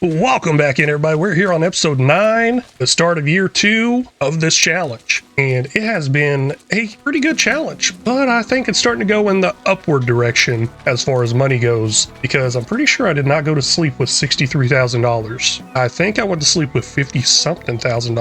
Welcome back in, everybody. We're here on episode 9, the start of year 2 of this challenge. And it has been a pretty good challenge, but I think it's starting to go in the upward direction as far as money goes, because I'm pretty sure I did not go to sleep with $63,000. I think I went to sleep with $50-something thousand.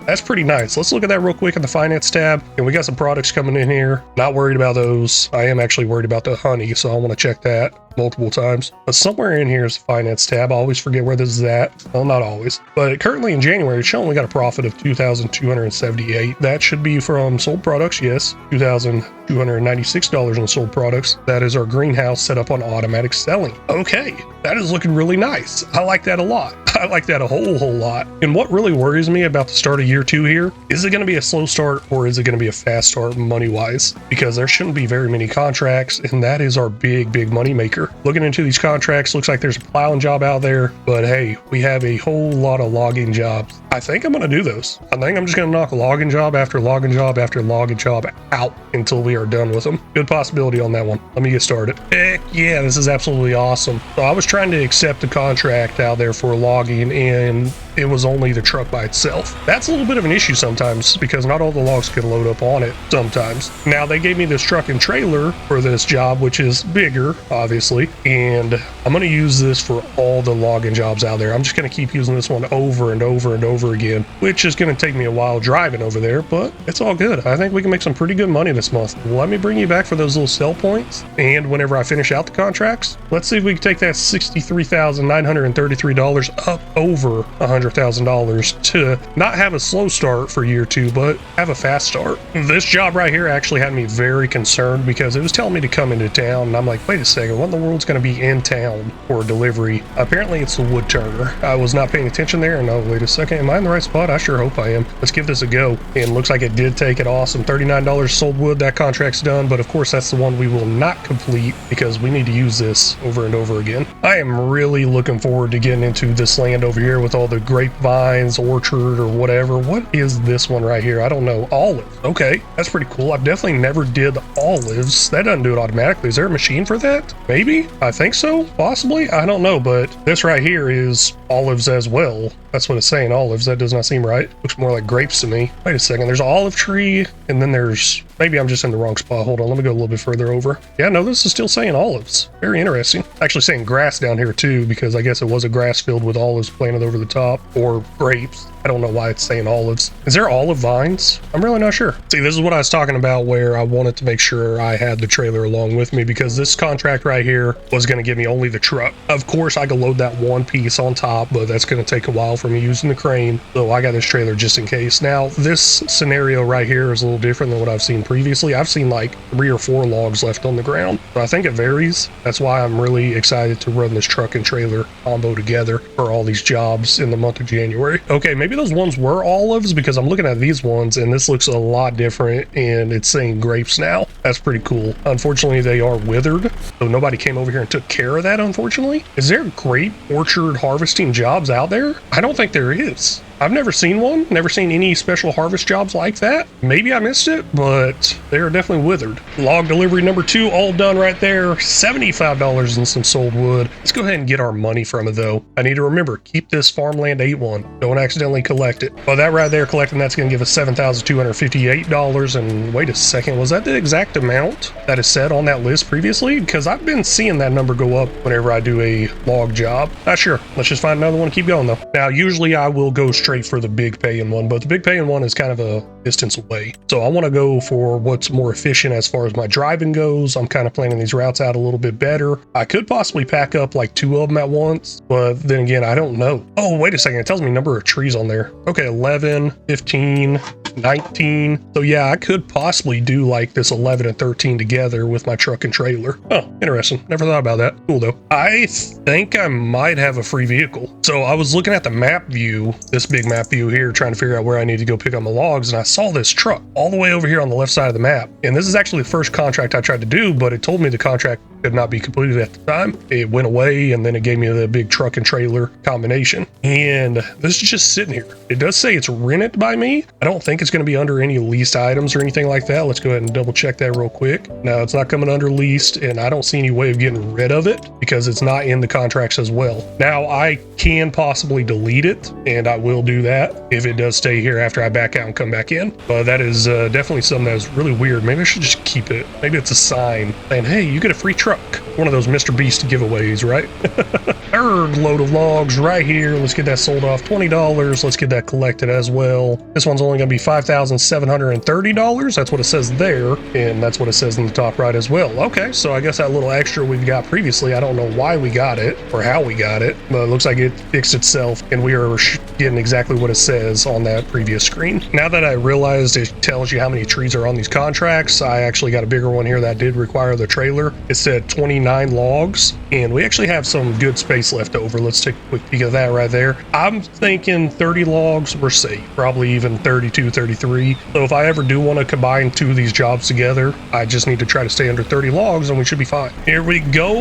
That's pretty nice. Let's look at that real quick in the finance tab. And we got some products coming in here. Not worried about those. I am actually worried about the honey, so I want to check that multiple times. But somewhere in here is the finance tab. I always forget where this is at. Well, not always. But currently in January, it's showing we got a profit of $2,278. That should be from sold products, yes. $2,296 on sold products. That is our greenhouse set up on automatic selling. Okay, that is looking really nice. I like that a lot. I like that a whole lot. And what really worries me about the start of year 2 here, is it going to be a slow start or is it going to be a fast start money-wise? Because there shouldn't be very many contracts, and that is our big money maker. Looking into these contracts, looks like there's a plowing job out there, but hey, we have a whole lot of logging jobs. I think I'm going to do those. I think I'm just going to knock logging job after logging job after logging job out until we are done with them. Good possibility on that one. Let me get started. Heck yeah, this is absolutely awesome. So I was trying to accept the contract out there for logging, and it was only the truck by itself. That's a little bit of an issue sometimes because not all the logs can load up on it sometimes. Now they gave me this truck and trailer for this job, which is bigger, obviously, and I'm going to use this for all the logging jobs out there. I'm just going to keep using this one over and over and over again, which is going to take me a while driving over there, but it's all good. I think we can make some pretty good money this month. Let me bring you back for those little sell points, and whenever I finish out the contracts, let's see if we can take that $63,933 up over $100,000 to not have a slow start for year 2, but have a fast start. This job right here actually had me very concerned because it was telling me to come into town, and I'm like, wait a second, what in the world's going to be in town for a delivery? Apparently it's the wood turner. I was not paying attention there, and oh, wait a second, am I in the right spot? I sure hope I am. Let's give this a go. And looks like it did take it awesome. $39 sold wood. That contract's done, but of course that's the one we will not complete because we need to use this over and over again. I am really looking forward to getting into this land over here with all the grapevines, orchard, or whatever. What is this one right here? I don't know. Olives. Okay, that's pretty cool. I've definitely never did olives. That doesn't do it automatically. Is there a machine for that? Maybe? I think so. Possibly? I don't know, but this right here is olives as well. That's what it's saying, olives. That does not seem right. Looks more like grapes to me. Wait a second. There's an olive tree, and then there's... Maybe I'm just in the wrong spot. Hold on. Let me go a little bit further over. Yeah, no, this is still saying olives. Very interesting. Actually saying grass down here too, because I guess it was a grass field with olives planted over the top, or grapes. I don't know why it's saying olives. Is there olive vines? I'm really not sure. See, this is what I was talking about where I wanted to make sure I had the trailer along with me because this contract right here was going to give me only the truck. Of course, I could load that one piece on top, but that's going to take a while for me using the crane. So I got this trailer just in case. Now, this scenario right here is a little different than what I've seen previously. I've seen like 3 or 4 logs left on the ground. So I think it varies. That's why I'm really excited to run this truck and trailer combo together for all these jobs in the month of January. Okay, maybe those ones were olives because I'm looking at these ones and this looks a lot different and it's saying grapes now. That's pretty cool. Unfortunately, they are withered, so nobody came over here and took care of that, unfortunately. Is there grape orchard harvesting jobs out there? I don't think there is. I've never seen one, never seen any special harvest jobs like that. Maybe I missed it, but they are definitely withered. Log delivery number 2, all done right there. $75 and some sold wood. Let's go ahead and get our money from it though. I need to remember, keep this farmland 8-1. Don't accidentally collect it. Well, that right there, collecting that's gonna give us $7,258. And wait a second, was that the exact amount that is said on that list previously? Because I've been seeing that number go up whenever I do a log job. Not sure. Let's just find another one and keep going though. Now, usually I will go straight for the big paying one, but the big paying one is kind of a distance away. So I want to go for what's more efficient as far as my driving goes. I'm kind of planning these routes out a little bit better. I could possibly pack up like 2 of them at once, but then again, I don't know. Oh, wait a second. It tells me number of trees on there. Okay, 11, 15, 19. So yeah, I could possibly do like this 11 and 13 together with my truck and trailer. Oh, interesting. Never thought about that. Cool though. I think I might have a free vehicle. So I was looking at the map view, this big map view here, trying to figure out where I need to go pick up my logs, and I saw this truck all the way over here on the left side of the map. And this is actually the first contract I tried to do, but it told me the contract could not be completed at the time. It went away, and then it gave me the big truck and trailer combination. And this is just sitting here. It does say it's rented by me. I don't think it's it's going to be under any leased items or anything like that. Let's go ahead and double check that real quick. No, it's not coming under leased, and I don't see any way of getting rid of it because it's not in the contracts as well. Now, I can possibly delete it, and I will do that if it does stay here after I back out and come back in. But that is definitely something that's really weird. Maybe I should just keep it. Maybe it's a sign saying, hey, you get a free truck. One of those Mr. Beast giveaways, right? Third load of logs right here. Let's get that sold off. $20. Let's get that collected as well. This one's only going to be $5,730. That's what it says there, and that's what it says in the top right as well. Okay, so I guess that little extra we've got previously, I don't know why we got it or how we got it, but it looks like it fixed itself, and we are getting exactly what it says on that previous screen. Now that I realized it tells you how many trees are on these contracts, I actually got a bigger one here that did require the trailer. It said 29 logs, and we actually have some good space left over. Let's take a quick peek at that right there. I'm thinking 30 logs we're safe, probably even 32, 33. So if I ever do want to combine two of these jobs together, I just need to try to stay under 30 logs and we should be fine. Here we go.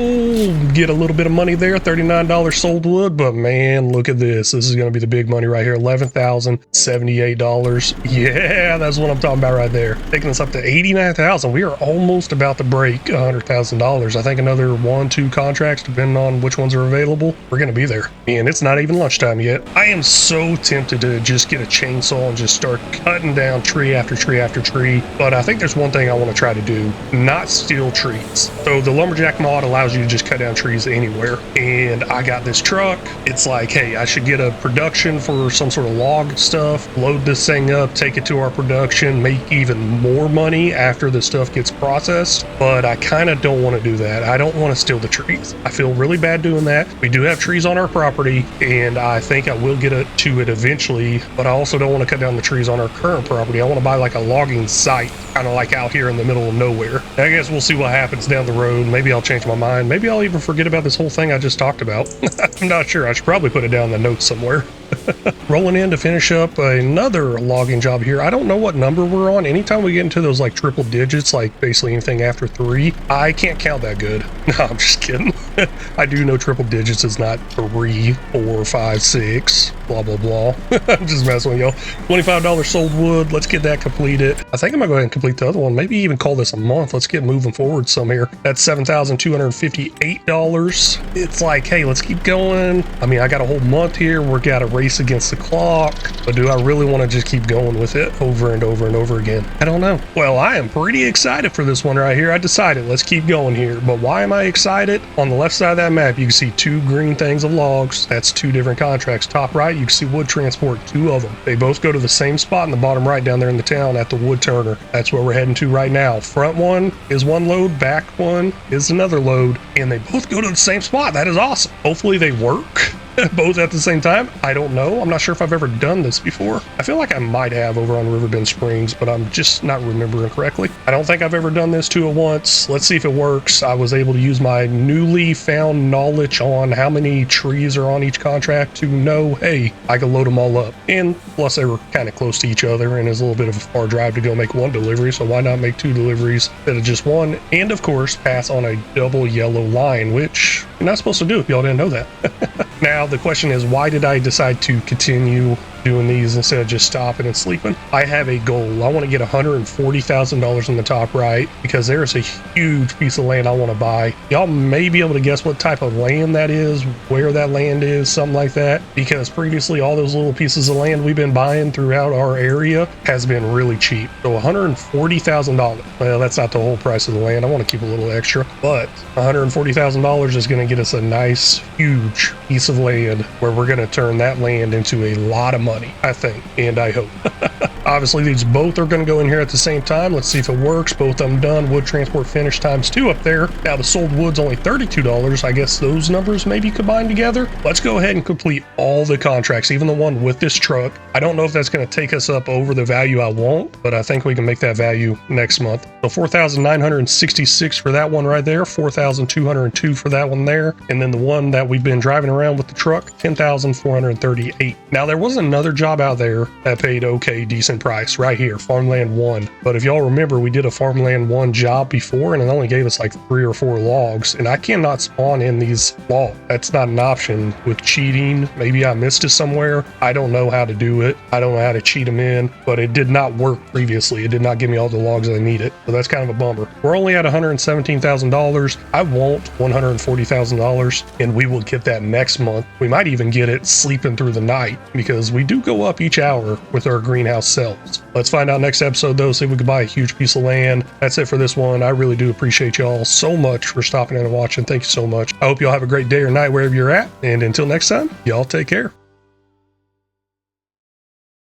Get a little bit of money there, $39 sold wood, but man, look at this. This is going to be the big money right here, $11,078. Yeah, that's what I'm talking about right there. Taking us up to $89,000. We are almost about to break $100,000. I think another 1-2 contracts, depending on which ones are available, we're going to be there. And it's not even lunchtime yet. I am so tempted to just get a chainsaw and just start cutting down tree after tree after tree. But I think there's one thing I want to try to do, not steal trees. So the lumberjack mod allows you to just cut down trees anywhere. And I got this truck. It's like, hey, I should get a production for some sort of log stuff, load this thing up, take it to our production, make even more money after the stuff gets processed. But I kind of don't want to do that. I don't want to steal the trees. I feel really bad doing that. We do have trees on our property, and I think I will get to it eventually, but I also don't want to cut down the trees on our current property. I want to buy like a logging site, kind of like out here in the middle of nowhere. I guess we'll see what happens down the road. Maybe I'll change my mind. Maybe I'll even forget about this whole thing I just talked about. I'm not sure. I should probably put it down in the notes somewhere. Rolling in to finish up another logging job here. I don't know what number we're on. Anytime we get into those like triple digits, like basically anything after 3, I can't count that good. No, I'm just kidding. I do know triple digits is not 3, 4, 5, 6, blah, blah, blah. I'm just messing with y'all. $25 sold wood. Let's get that completed. I think I'm gonna go ahead and complete the other one. Maybe even call this a month. Let's get moving forward some here. That's $7,258. It's like, hey, let's keep going. I mean, I got a whole month here. We're got a race against the clock, but do I really want to just keep going with it over and over and over again? I don't know. Well, I am pretty excited for this one right here. I decided let's keep going here. But why am I excited? On the left side of that map, you can see 2 green things of logs. That's 2 different contracts. Top right, you can see wood transport, 2 of them. They both go to the same spot in the bottom right down there in the town at the wood turner. That's where we're heading to right now. Front one is one load, back one is another load, and they both go to the same spot. That is awesome. Hopefully they work both at the same time. I don't know. I'm not sure if I've ever done this before. I feel like I might have over on Riverbend Springs, but I'm just not remembering correctly. I don't think I've ever done this 2 at once. Let's see if it works. I was able to use my newly found knowledge on how many trees are on each contract to know, hey, I can load them all up. And plus they were kind of close to each other, and it's a little bit of a far drive to go make 1 delivery, so why not make 2 deliveries instead of just 1? And of course, pass on a double yellow line, which you're not supposed to do if y'all didn't know that. Now, the question is, why did I decide to continue doing these instead of just stopping and sleeping? I have a goal. I want to get $140,000 in the top right because there's a huge piece of land I want to buy. Y'all may be able to guess what type of land that is, where that land is, something like that, because previously all those little pieces of land we've been buying throughout our area has been really cheap. So $140,000. Well, that's not the whole price of the land. I want to keep a little extra, but $140,000 is going to get us a nice, huge piece of land where we're going to turn that land into a lot of money, I think, and I hope. Obviously, these both are going to go in here at the same time. Let's see if it works. Both of them done. Wood transport finish ×2 up there. Now, the sold wood's only $32. I guess those numbers maybe combined together. Let's go ahead and complete all the contracts, even the one with this truck. I don't know if that's going to take us up over the value I want, but I think we can make that value next month. So $4,966 for that one right there, $4,202 for that one there, and then the one that we've been driving around with the truck, $10,438. Now there was another job out there that paid okay, decent price right here, Farmland 1. But if y'all remember, we did a Farmland 1 job before and it only gave us like 3 or 4 logs, and I cannot spawn in these logs. That's not an option with cheating. Maybe I missed it somewhere. I don't know how to do it. I don't know how to cheat them in, but it did not work previously. It did not give me all the logs I needed. So that's kind of a bummer. We're only at $117,000. I want $140,000 and we will get that next month. We might even get it sleeping through the night because we do go up each hour with our greenhouse sales. Let's find out next episode though, see if we can buy a huge piece of land. That's it for this one. I really do appreciate y'all so much for stopping in and watching. Thank you so much. I hope y'all have a great day or night wherever you're at. And until next time, y'all take care.